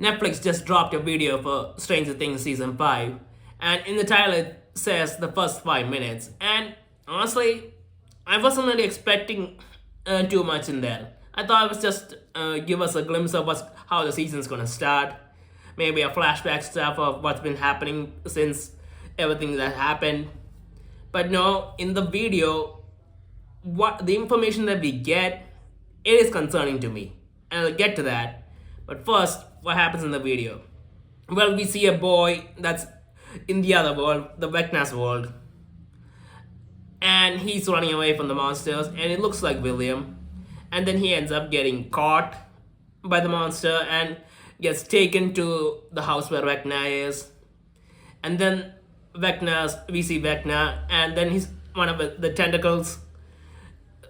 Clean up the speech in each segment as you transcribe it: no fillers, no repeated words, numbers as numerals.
Netflix just dropped a video for Stranger Things season 5, and in the title it says the first 5 minutes. And honestly, I wasn't really expecting too much in there. I thought it was just give us a glimpse of how the season's gonna start, maybe a flashback stuff of what's been happening since everything that happened. But no, in the video, what the information that we get, it is concerning to me, and I'll get to that. But first, what happens in the video? Well, we see a boy that's in the other world, the Vecna's world, and he's running away from the monsters, and it looks like William. And then he ends up getting caught by the monster and gets taken to the house where Vecna is. And then we see Vecna, and then he's one of the tentacles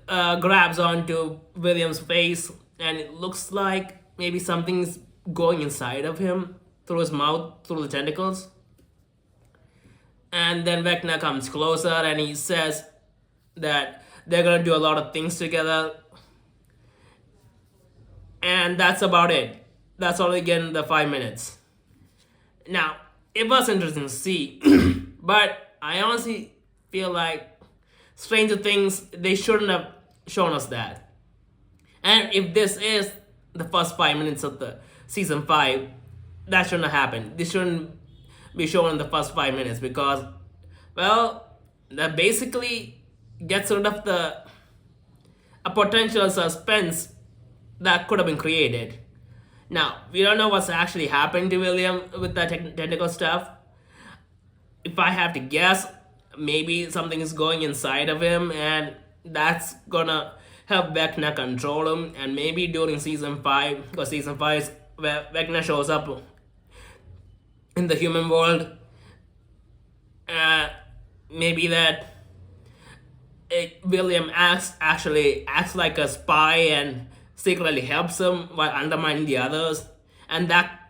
grabs onto William's face, and it looks like maybe something's going inside of him through his mouth, through the tentacles. And then Vecna comes closer and he says that they're gonna do a lot of things together. And that's about it. That's all we get in the 5 minutes. Now, it was interesting to see, but I honestly feel like Stranger Things, they shouldn't have shown us that. And if this is the first 5 minutes of the season 5, that shouldn't have happened. This shouldn't be shown in the first 5 minutes because, well, that basically gets rid of a potential suspense that could have been created. Now, we don't know what's actually happening to William with that technical stuff. If I have to guess, maybe something is going inside of him and that's gonna help Vecna control him. And maybe during season 5, because season 5 is where Vecna shows up in the human world, maybe that William actually acts like a spy and secretly helps him while undermining the others, and that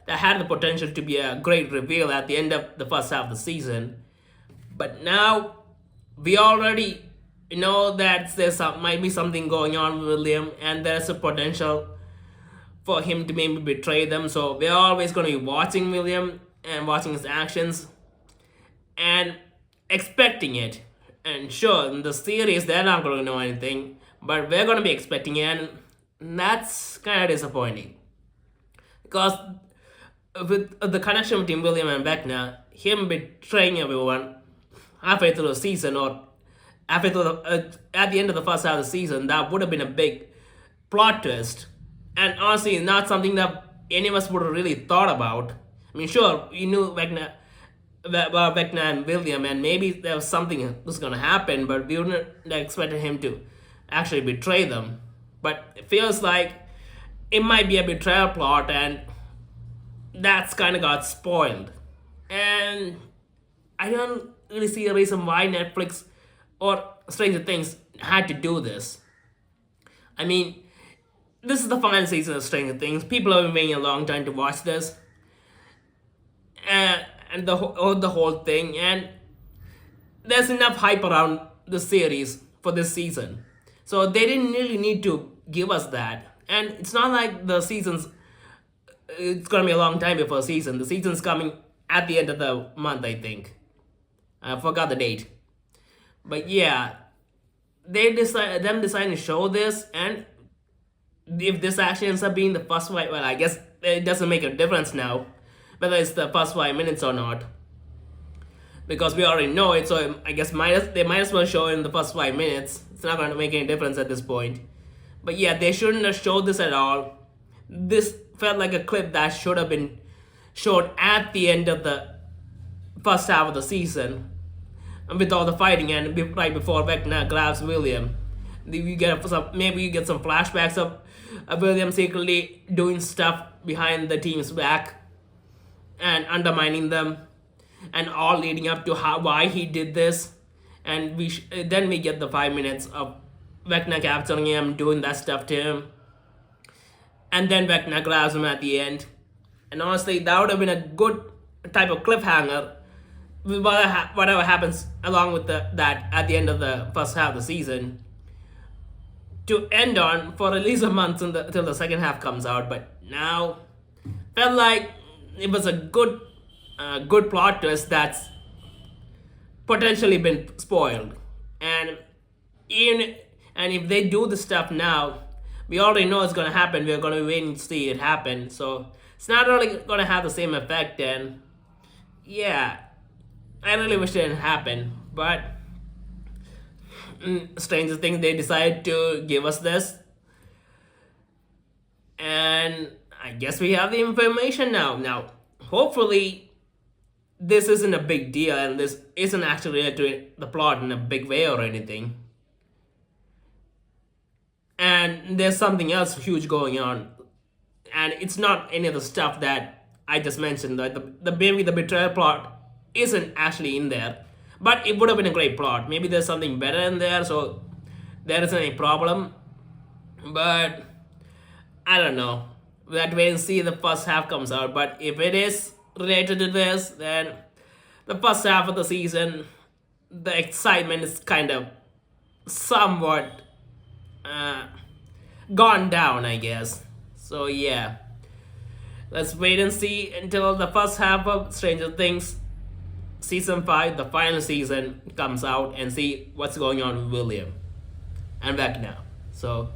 had the potential to be a great reveal at the end of the first half of the season. But now we already know that might be something going on with William, and there's a potential for him to maybe betray them. So we're always going to be watching William and watching his actions and expecting it. And sure, in the series, they're not going to know anything, but we're going to be expecting it, and that's kind of disappointing. Because with the connection between William and Vecna, him betraying everyone halfway through the season or halfway through at the end of the first half of the season, that would have been a big plot twist. And honestly, not something that any of us would have really thought about. I mean, sure, we knew Vecna and William, and maybe there was something that was going to happen, but we wouldn't expect him to actually betray them. But it feels like it might be a betrayal plot, and that's kind of got spoiled. And I don't really see a reason why Netflix or Stranger Things had to do this. I mean, this is the final season of Stranger Things. People have been waiting a long time to watch this. And the whole thing, and there's enough hype around the series for this season, so they didn't really need to give us that. And it's not like it's gonna be a long time before season. The season's coming at the end of the month, I think. I forgot the date, but yeah, them deciding to show this, and if this actually ends up being the first fight, well, I guess it doesn't make a difference now whether it's the first 5 minutes or not, because we already know it. So I guess they might as well show it in the first 5 minutes. It's not going to make any difference at this point. But yeah, they shouldn't have showed this at all. This felt like a clip that should have been showed at the end of the first half of the season, with all the fighting, and right before Vecna grabs William. Maybe you get some flashbacks of William secretly doing stuff behind the team's back and undermining them, and all leading up to why he did this. And then we get the 5 minutes of Vecna capturing him, doing that stuff to him, and then Vecna grabs him at the end. And honestly, that would have been a good type of cliffhanger with whatever happens along with that at the end of the first half of the season, to end on for at least a month until the second half comes out. But now felt like it was a good plot twist that's potentially been spoiled. And even and if they do the stuff now, we already know it's gonna happen. We're gonna wait and see it happen. So it's not really gonna have the same effect. And yeah, I really wish it didn't happen. But Stranger Things, they decided to give us this, and I guess we have the information now. Now, hopefully, this isn't a big deal, and this isn't actually related to the plot in a big way or anything. And there's something else huge going on, and it's not any of the stuff that I just mentioned. Like the maybe the betrayal plot isn't actually in there, but it would have been a great plot. Maybe there's something better in there, so there isn't any problem. But I don't know. We have to wait and see the first half comes out. But if it is related to this, then the first half of the season, the excitement is kind of somewhat gone down, I guess. So yeah, let's wait and see until the first half of Stranger Things season 5, the final season, comes out and see what's going on with William. I'm back now. So